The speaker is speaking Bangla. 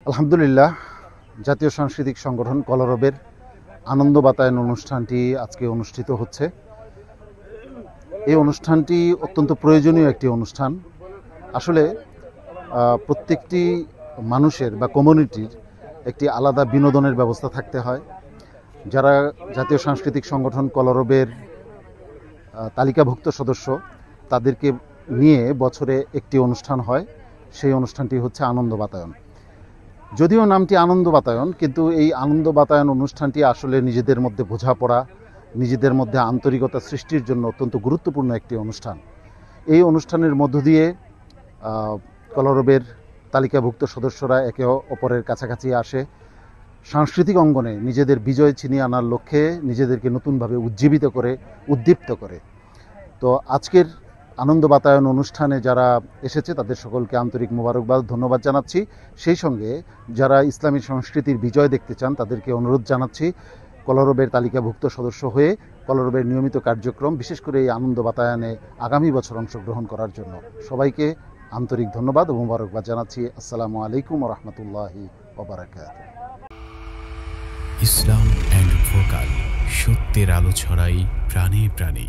আলহামদুলিল্লাহ, জাতীয় সাংস্কৃতিক সংগঠন কলরবের আনন্দ বাতায়ন অনুষ্ঠানটি আজকে অনুষ্ঠিত হচ্ছে। এই অনুষ্ঠানটি অত্যন্ত প্রয়োজনীয় একটি অনুষ্ঠান। আসলে প্রত্যেকটি মানুষের বা কমিউনিটির একটি আলাদা বিনোদনের ব্যবস্থা থাকতে হয়। যারা জাতীয় সাংস্কৃতিক সংগঠন কলরবের তালিকাভুক্ত সদস্য, তাদেরকে নিয়ে বছরে একটি অনুষ্ঠান হয়। সেই অনুষ্ঠানটি হচ্ছে আনন্দ বাতায়ন। যদিও নামটি আনন্দ বাতায়ন, কিন্তু এই আনন্দ বাতায়ন অনুষ্ঠানটি আসলে নিজেদের মধ্যে বোঝাপড়া, নিজেদের মধ্যে আন্তরিকতা সৃষ্টির জন্য অত্যন্ত গুরুত্বপূর্ণ একটি অনুষ্ঠান। এই অনুষ্ঠানের মধ্য দিয়ে কলরবের তালিকাভুক্ত সদস্যরা একে অপরের কাছাকাছি আসে, সাংস্কৃতিক অঙ্গনে নিজেদের বিজয় ছিনিয়ে আনার লক্ষ্যে নিজেদেরকে নতুনভাবে উজ্জীবিত করে, উদ্দীপ্ত করে। তো আজকের আনন্দ বাতায়ন অনুষ্ঠানে যারা এসেছে তাদের সকলকে আন্তরিক মোবারকবাদ, ধন্যবাদ জানাচ্ছি। সেই সঙ্গে যারা ইসলামী সংস্কৃতির বিজয় দেখতে চান তাদেরকে অনুরোধ জানাচ্ছি কলরবের তালিকাভুক্ত সদস্য হয়ে কলরবের নিয়মিত কার্যক্রম, বিশেষ করে এই আনন্দ বাতায়নে আগামী বছর অংশগ্রহণ করার জন্য সবাইকে আন্তরিক ধন্যবাদ ও মোবারকবাদ জানাচ্ছি। আসসালামু আলাইকুম ওয়া রাহমাতুল্লাহি ওয়া বারাকাতুহু। ইসলাম অ্যান্ড ভোকাল, সত্যের আলো ছড়াই প্রাণে প্রাণে।